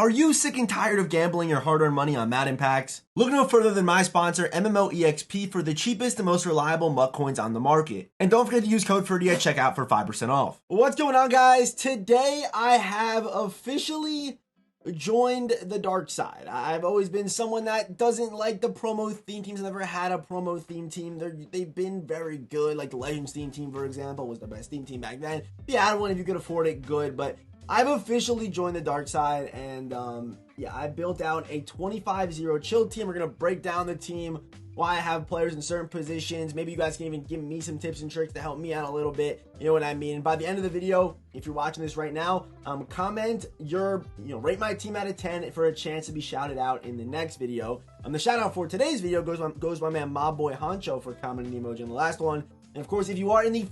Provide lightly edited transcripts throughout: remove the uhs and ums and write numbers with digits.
Are you sick and tired of gambling your hard-earned money on Madden packs? Look no further than my sponsor, MMOEXP, for the cheapest and most reliable MUT coins on the market. And don't forget to use code Ferdy at checkout for 5% off. What's going on, guys? Today I have officially joined the dark side. I've always been someone that doesn't like the promo theme teams. I've never had a promo theme team. They've been very good. Like the Legends theme team, for example, was the best theme team back then. Yeah, I don't want if you could afford it, good, but I've officially joined the dark side, and yeah, I built out a 25-0 chill team. We're going to break down the team, why I have players in certain positions. Maybe you guys can even give me some tips and tricks to help me out a little bit. You know what I mean? And by the end of the video, if you're watching this right now, comment your, rate my team out of 10 for a chance to be shouted out in the next video. The shout out for today's video goes to my man Mob Boy Honcho for commenting the emoji on the last one. And of course, if you are in the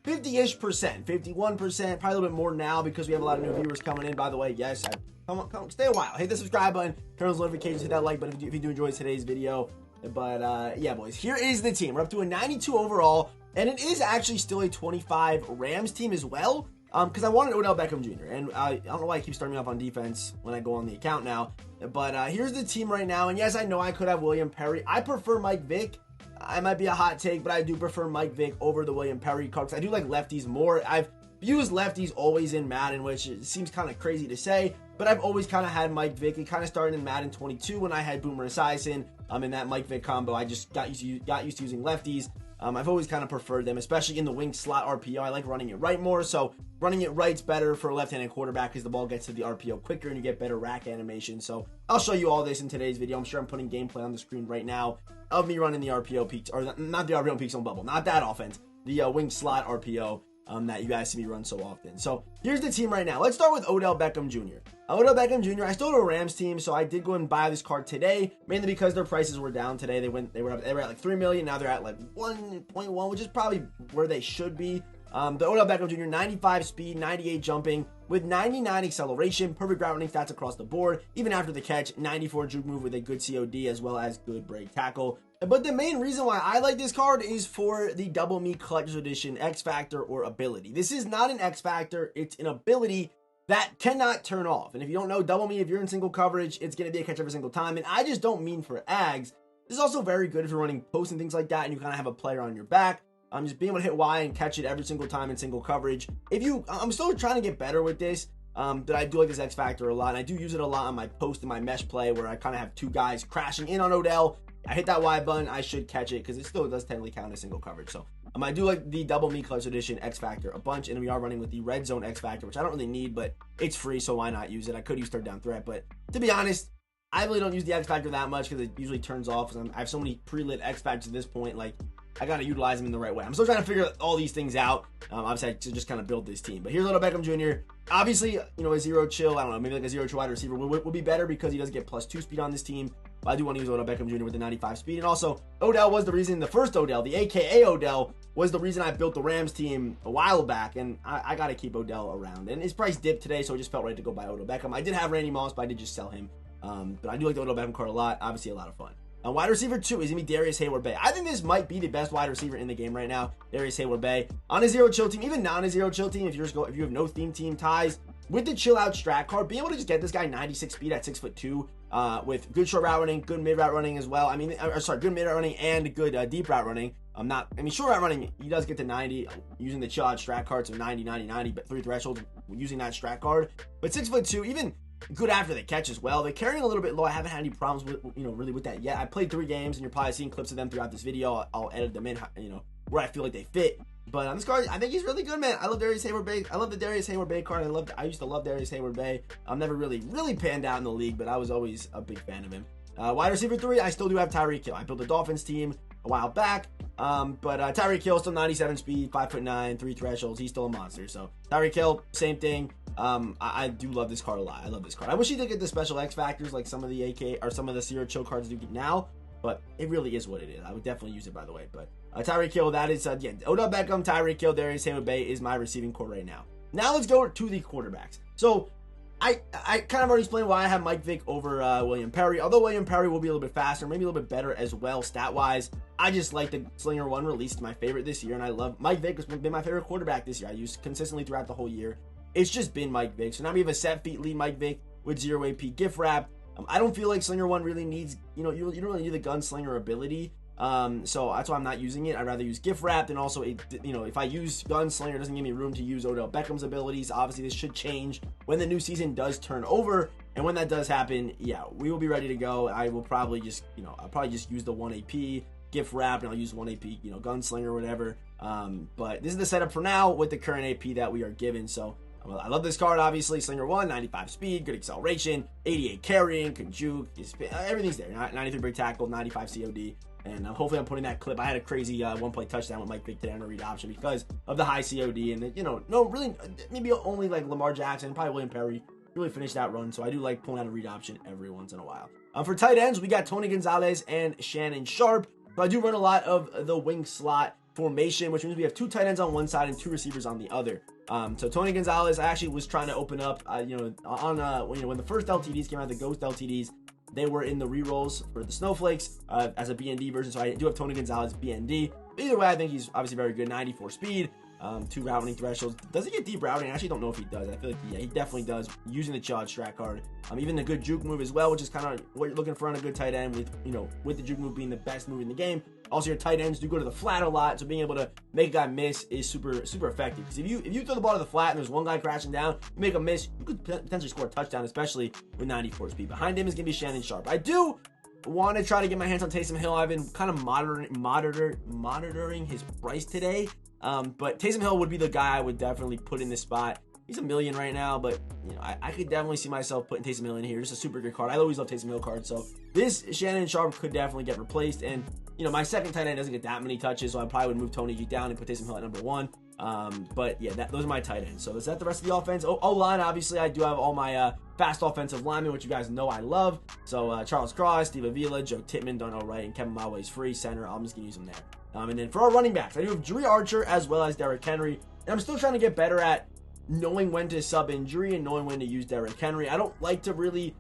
50-ish percent, 51%, probably a little bit more now because we have a lot of new viewers coming in. By the way, yes, come stay a while. Hit the subscribe button, turn on those notifications, hit that like button if you do enjoy today's video. But yeah, boys, here is the team. We're up to a 92 overall, and it is actually still a 25 Rams team as well. Because I wanted Odell Beckham Jr. And I don't know why I keep starting me off on defense when I go on the account now. But here's the team right now. And yes, I know I could have William Perry. I prefer Mike Vick. I might be a hot take, but I do prefer Mike Vick over the William Perry card because I do like lefties more. I've used lefties always in Madden, which seems kind of crazy to say, but I've always kind of had Mike Vick. It kind of started in Madden 22 when I had Boomer Esiason in that Mike Vick combo. I just got used to using lefties. I've always kind of preferred them, especially in the wing slot RPO. I like running it right more, so running it right's better for a left-handed quarterback because the ball gets to the RPO quicker and you get better rack animation. So I'll show you all this in today's video. I'm sure I'm putting gameplay on the screen right now of me running the RPO peaks, or not the RPO peaks on bubble, not that offense, the wing slot RPO that you guys see me run so often. So here's the team right now. Let's start with Odell Beckham Jr. Odell Beckham Jr. I still have a Rams team, so I did go and buy this card today, mainly because their prices were down today. They were at like 3 million. Now they're at like 1.1, which is probably where they should be. The Odell Beckham Jr. 95 speed, 98 jumping, with 99 acceleration, perfect route running stats across the board. Even after the catch, 94 juke move with a good COD as well as good break tackle. But the main reason why I like this card is for the Double Me Collector's Edition X Factor or ability. This is not an X Factor, it's an ability that cannot turn off. And if you don't know, Double Me, if you're in single coverage, it's going to be a catch every single time. And I just don't mean for Ags. This is also very good if you're running posts and things like that and you kind of have a player on your back. Just being able to hit Y and catch it every single time in single coverage. I'm still trying to get better with this, but I do like this X Factor a lot. And I do use it a lot on my post and my mesh play where I kind of have two guys crashing in on Odell. I hit that Y button, I should catch it because it still does technically count as single coverage. So I do like the Double Me Collector's Edition X Factor a bunch, and we are running with the Red Zone X Factor, which I don't really need, but it's free, so why not use it? I could use Third Down Threat, but to be honest, I really don't use the X Factor that much because it usually turns off. I have so many pre-lit X Factors at this point, like I gotta utilize them in the right way. I'm still trying to figure all these things out. Obviously, I just kind of build this team. But here's Odell Beckham Jr. Obviously, a zero chill. I don't know, maybe like a zero chill wide receiver would be better because he does get +2 speed on this team. But I do want to use Odell Beckham Jr. with the 95 speed. And also, Odell was the reason, the first Odell, the AKA Odell, was the reason I built the Rams team a while back. And I got to keep Odell around. And his price dipped today, so I just felt right to go buy Odell Beckham. I did have Randy Moss, but I did just sell him. But I do like the Odell Beckham card a lot. Obviously, a lot of fun. Wide receiver 2 is going to be Darius Hayward-Bay. I think this might be the best wide receiver in the game right now, Darius Hayward-Bay. On a zero chill team, even non a zero chill team, if you have no theme team ties, with the chill out strat card, being able to just get this guy 96 speed at 6'2", with good short route running, good mid route running as well. Good mid route running and good deep route running. Short route running, he does get to 90 using the chill out strat card, so 90, 90, 90, but 3 thresholds using that strat card. But 6'2", even good after the catch as well. They're carrying a little bit low. I haven't had any problems with, really with that yet. I played 3 games, and you're probably seeing clips of them throughout this video. I'll edit them in, where I feel like they fit. But on this card, I think he's really good, man. I love Darius Hayward-Bay. I love the Darius Hayward-Bay card. I used to love Darius Hayward-Bay. I'm never really panned out in the league, but I was always a big fan of him. Wide receiver 3, I still do have Tyreek Hill. I built a Dolphins team a while back, but Tyreek Hill still 97 speed, 5'9", 3 thresholds. He's still a monster. So Tyreek Hill, same thing. I do love this card a lot. I love this card. I wish he did get the special X factors like some of the AK or some of the zero chill cards do get now, but it really is what it is. I would definitely use it, by the way. But Tyreek Hill, that is Odell Beckham, Tyreek Hill, Darius Hayward-Bay is my receiving core right now. Now let's go to the quarterbacks. So I kind of already explained why I have Mike Vick over William Perry. Although William Perry will be a little bit faster, maybe a little bit better as well stat-wise. I just like the Slinger 1 release. It's my favorite this year, and I love Mike Vick. Has been my favorite quarterback this year. I used consistently throughout the whole year. It's just been Mike Vick. So now we have a set feet lead Mike Vick, with 0 AP gift wrap. I don't feel like Slinger 1 really needs, you don't really need the gunslinger ability. So that's why I'm not using it. I'd rather use gift wrapped, and also if I use gunslinger, it doesn't give me room to use Odell Beckham's abilities. Obviously this should change when the new season does turn over, and when that does happen, yeah, we will be ready to go. I will probably just I'll probably just use the 1 AP gift wrap, and I'll use 1 AP gunslinger or whatever. But this is the setup for now with the current AP that we are given. So I love this card, obviously. Slinger 1, 95 speed, good acceleration, 88 carrying, can juke, everything's there. 93 break tackle, 95 COD. And hopefully I'm putting that clip. I had a crazy one-play touchdown with Mike Vick today on a read option because of the high COD. And, no, really, maybe only like Lamar Jackson, probably William Perry really finished that run. So I do like pulling out a read option every once in a while. For tight ends, we got Tony Gonzalez and Shannon Sharp. So I do run a lot of the wing slot formation, which means we have 2 tight ends on one side and 2 receivers on the other. So Tony Gonzalez, I actually was trying to open up, when the first LTDs came out, the Ghost LTDs, they were in the rerolls for the Snowflakes as a BND version. So I do have Tony Gonzalez BND. Either way, I think he's obviously very good. 94 speed, 2 routing thresholds. Does he get deep routing? I actually don't know if he does. I feel like, yeah, he definitely does using the Chad strat card. Even the good juke move as well, which is kind of what you're looking for on a good tight end with the juke move being the best move in the game. Also, your tight ends do go to the flat a lot, so being able to make a guy miss is super effective. Because if you throw the ball to the flat and there's one guy crashing down, you make a miss, you could potentially score a touchdown, especially with 94 speed. Behind him is going to be Shannon Sharp. I do want to try to get my hands on Taysom Hill. I've been kind of monitoring his price today, but Taysom Hill would be the guy I would definitely put in this spot. He's $1 million right now, but I could definitely see myself putting Taysom Hill in here. Just a super good card. I always love Taysom Hill cards, so this Shannon Sharp could definitely get replaced. And my second tight end doesn't get that many touches, so I probably would move Tony G down and put Taysom Hill at number 1. But yeah, those are my tight ends. So is that the rest of the offense? O-line, obviously, I do have all my fast offensive linemen, which you guys know I love. So Charles Cross, Steve Avila, Joe Tittman, done all right, and Kevin Malway's free center. I'm just gonna use them there. And then for our running backs, I do have Jerry Archer as well as Derrick Henry, and I'm still trying to get better at knowing when to sub injury and knowing when to use Derrick Henry. I don't like to really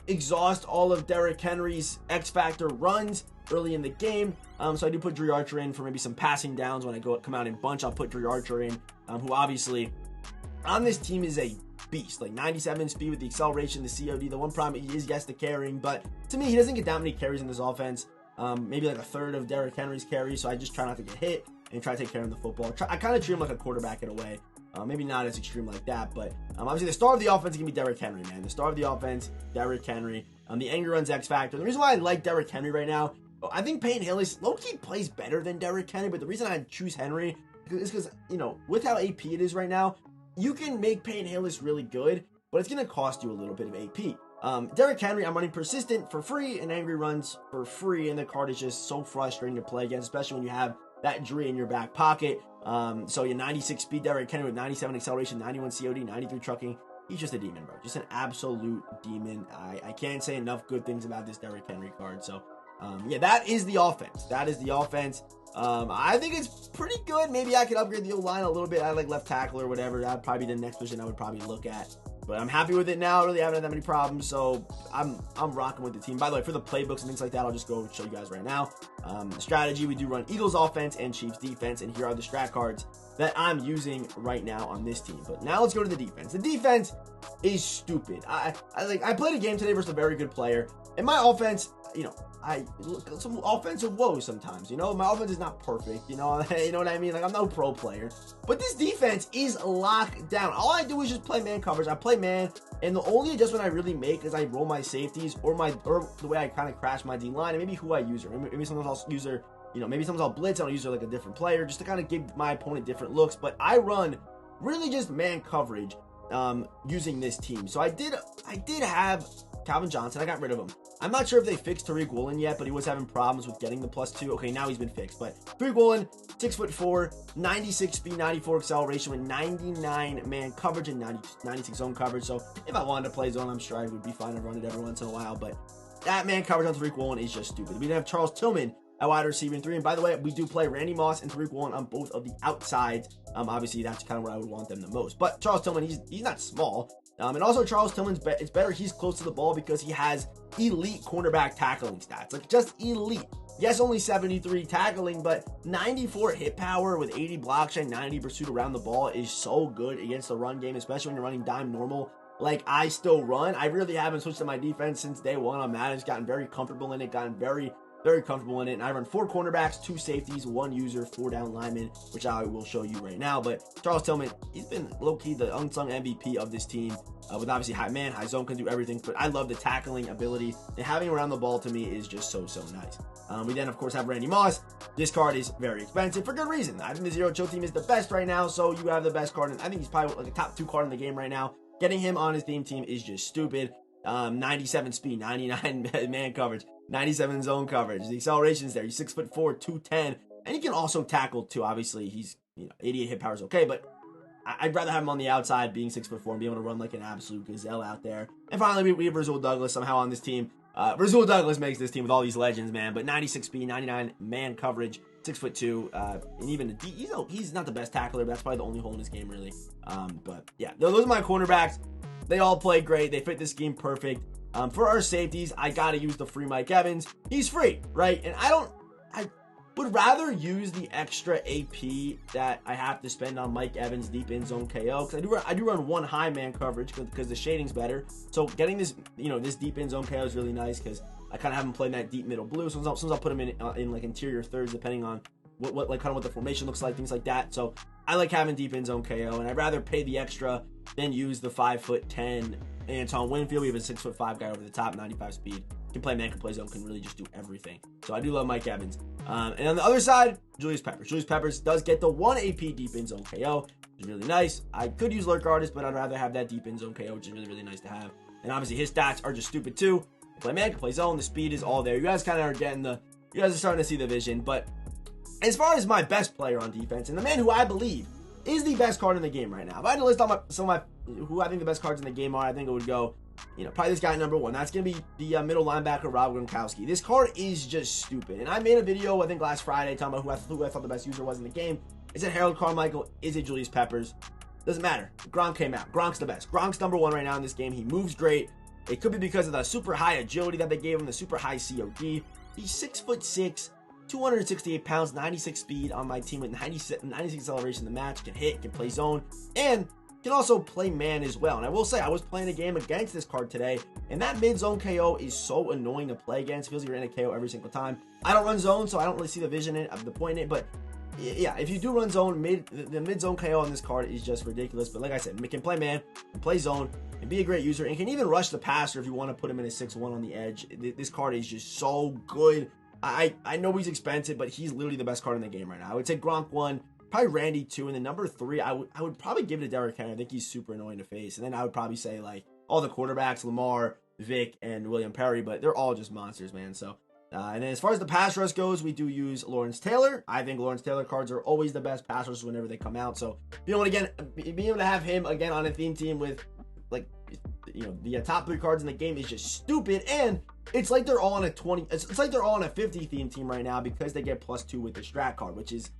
exhaust all of Derrick Henry's X Factor runs early in the game. So I do put Drew Archer in for maybe some passing downs. When I come out in bunch, I'll put Drew Archer in, who obviously on this team is a beast. Like 97 speed with the acceleration, the COD. The one problem is, yes, the carrying, but to me, he doesn't get that many carries in this offense. Maybe like a third of Derrick Henry's carries, so I just try not to get hit and try to take care of the football. I kind of treat him like a quarterback in a way. Maybe not as extreme like that, but obviously the star of the offense is going to be Derrick Henry, man. The star of the offense, Derrick Henry. The angry runs X Factor. The reason why I like Derrick Henry right now, I think Peyton Hillis low-key plays better than Derrick Henry, but the reason I choose Henry is because, with how AP it is right now, you can make Peyton Hillis really good, but it's going to cost you a little bit of AP. Derrick Henry, I'm running persistent for free and angry runs for free, and the card is just so frustrating to play against, especially when you have that Dre in your back pocket. So your 96 speed Derrick Henry with 97 acceleration, 91 COD, 93 trucking. He's just a demon, bro. Just an absolute demon. I can't say enough good things about this Derrick Henry card. So, yeah, that is the offense. That is the offense. I think it's pretty good. Maybe I could upgrade the O-line a little bit. I like left tackle or whatever. That'd probably be the next position I would probably look at. But I'm happy with it now. I really haven't had that many problems, so I'm rocking with the team. By the way, for the playbooks and things like that, I'll just go show you guys right now. The strategy, we do run Eagles offense and Chiefs defense, and here are the strat cards that I'm using right now on this team. But now let's go to the defense. The defense is stupid. I played a game today versus a very good player, and my offense, I look at some offensive woes sometimes. My offense is not perfect. You know what I mean? Like, I'm no pro player, but this defense is locked down. All I do is just play man coverage. I play man, and the only adjustment I really make is I roll my safeties or the way I kind of crash my D line, and maybe who I use her. Maybe sometimes I'll use her. Maybe sometimes I'll blitz. I'll use her like a different player just to kind of give my opponent different looks. But I run really just man coverage using this team. So I did have Calvin Johnson. I got rid of him. I'm not sure if they fixed Tariq Woolen yet, but he was having problems with getting the +2. Okay, now he's been fixed. But Tariq Woolen, 6'4", 96 speed, 94 acceleration with 99 man coverage and 96 zone coverage. So if I wanted to play zone, I'm sure I would be fine to run it every once in a while. But that man coverage on Tariq Woolen is just stupid. We have Charles Tillman at wide receiver in 3. And by the way, we do play Randy Moss and Tariq Woolen on both of the outsides. Obviously, that's kind of where I would want them the most. But Charles Tillman, he's not small. And also Charles Tillman's it's better he's close to the ball because he has elite cornerback tackling stats. Like, just elite. Yes, only 73 tackling, but 94 hit power with 80 block shot, 90 pursuit around the ball is so good against the run game, especially when you're running dime normal. like I still run. I really haven't switched to my defense since day one on Madden. I've gotten very comfortable in it, very comfortable in it. And I run 4 cornerbacks, 2 safeties, 1 user, 4 down linemen, which I will show you right now. But Charles Tillman, he's been low-key the unsung MVP of this team, with obviously high man, high zone, can do everything. But I love the tackling ability, and having him around the ball to me is just so nice. We then, of course, have Randy Moss. This card is very expensive for good reason. I think the Zero Chill team is the best right now, so you have the best card. And I think he's probably like a top 2 card in the game right now. Getting him on his team is just stupid. 97 speed, 99 man coverage, 97 zone coverage. The acceleration's there. He's 6'4", 210, and he can also tackle too. Obviously, he's 88 hit power is okay, but I'd rather have him on the outside, being 6'4", and be able to run like an absolute gazelle out there. And finally, we have Rasul Douglas somehow on this team. Rasul Douglas makes this team with all these legends, man. But 96 speed, 99 man coverage, 6'2", and even he's not the best tackler, but that's probably the only hole in his game, really. But yeah, those are my cornerbacks. They all play great. They fit this scheme perfect. For our safeties, I gotta use the free Mike Evans. He's free, right? And I would rather use the extra AP that I have to spend on Mike Evans deep in zone KO, because I do run 1 high man coverage because the shading's better. So getting this this deep in zone KO is really nice, because I kind of have him playing that deep middle blue. Sometimes I'll put him in like interior thirds, depending on what the formation looks like, things like that. So I like having deep in zone KO, and I'd rather pay the extra than use the 5'10" Anton Winfield. We have a 6'5" guy over the top, 95 speed. Can play man, can play zone, can really just do everything. So I do love Mike Evans. And on the other side, Julius Peppers. Julius Peppers does get the 1 AP deep in zone KO, which is really nice. I could use Lurk Artist, but I'd rather have that deep in zone KO, which is really nice to have. And obviously his stats are just stupid too. Can play man, can play zone. The speed is all there. You guys kind of are getting you guys are starting to see the vision. But as far as my best player on defense, and the man who I believe is the best card in the game right now, if I had to list on some of who I think the best cards in the game are, I think it would go, probably this guy number 1. That's going to be the middle linebacker, Rob Gronkowski. This card is just stupid. And I made a video, I think last Friday, talking about who I thought the best user was in the game. Is it Harold Carmichael? Is it Julius Peppers? Doesn't matter. Gronk came out. Gronk's the best. Gronk's number 1 right now in this game. He moves great. It could be because of the super high agility that they gave him, the super high COD. He's 6'6", 268 pounds, 96 speed on my team with 96 acceleration. The match can hit, can play zone, and can also play man as well. And I will say, I was playing a game against this card today, and that mid-zone KO is so annoying to play against. It feels like you're in a KO every single time. I don't run zone, so I don't really see the vision of the point in it, but yeah, if you do run zone, the mid-zone KO on this card is just ridiculous. But like I said, it can play man, can play zone, and be a great user, and can even rush the passer if you want to put him in a 6-1 on the edge. This card is just so good. I know he's expensive, but he's literally the best card in the game right now. I would say Gronk 1, probably Randy 2, and then number 3, I would probably give it to Derrick Henry. I think he's super annoying to face. And then I would probably say like all the quarterbacks, Lamar, Vic, and William Perry, but they're all just monsters, man. So and then as far as the pass rush goes, we do use Lawrence Taylor. I think Lawrence Taylor cards are always the best pass rushers whenever they come out. So being able to have him again on a theme team with the top 3 cards in the game is just stupid. And it's like they're all on a 20. It's like they're all on a 50 theme team right now because they get +2 with the strat card, which is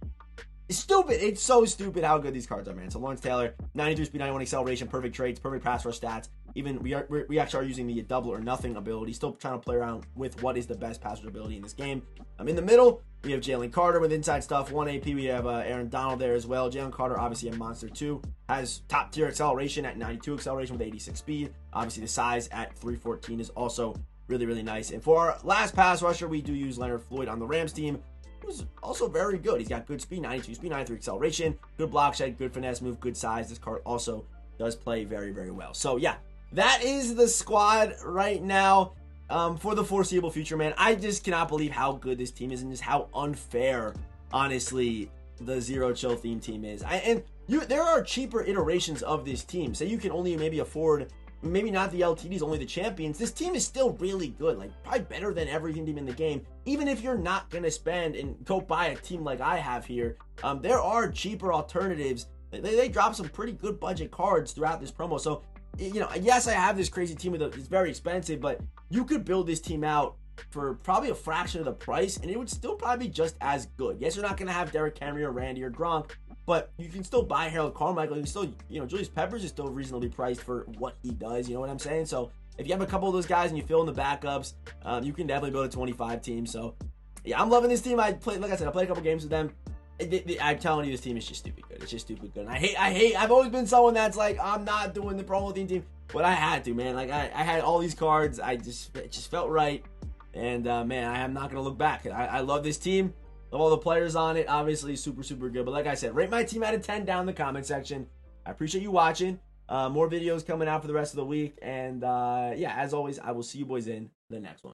stupid. It's so stupid how good these cards are, man. So Lawrence Taylor, 93 speed, 91 acceleration, perfect traits, perfect pass rush stats. Even we actually are using the double or nothing ability. Still trying to play around with what is the best pass rush ability in this game. In the middle, we have Jalen Carter with inside stuff, 1 AP. We have Aaron Donald there as well. Jalen Carter, obviously a monster too. Has top tier acceleration at 92 acceleration with 86 speed. Obviously the size at 314 is also really nice. And for our last pass rusher, we do use Leonard Floyd on the Rams team, who's also very good. He's got good speed, 92 speed, 93 acceleration, good block shed, good finesse move, good size. This card also does play very well. So yeah, that is the squad right now for the foreseeable future, man. I just cannot believe how good this team is and just how unfair, honestly, the Zero Chill theme team is. There are cheaper iterations of this team. Say you can only maybe afford, maybe not the LTDs, only the champions. This team is still really good, like probably better than every team in the game. Even if you're not going to spend and go buy a team like I have here, there are cheaper alternatives. They drop some pretty good budget cards throughout this promo. So, yes, I have this crazy team it's very expensive, but you could build this team out for probably a fraction of the price, and it would still probably be just as good. Yes, you're not going to have Derrick Henry or Randy or Gronk, but you can still buy Harold Carmichael. You can still, Julius Peppers is still reasonably priced for what he does. You know what I'm saying? So if you have a couple of those guys and you fill in the backups, you can definitely build a 25 team. So yeah, I'm loving this team. Like I said, I played a couple games with them. I'm telling you, this team is just stupid good. It's just stupid good. And I've always been someone that's like, I'm not doing the promo team. but I had to, man. Like, I had all these cards. It just felt right. And, man, I am not going to look back. I love this team. Love all the players on it. Obviously, super, super good. But like I said, rate my team out of 10 down in the comment section. I appreciate you watching. More videos coming out for the rest of the week. And, yeah, as always, I will see you boys in the next one.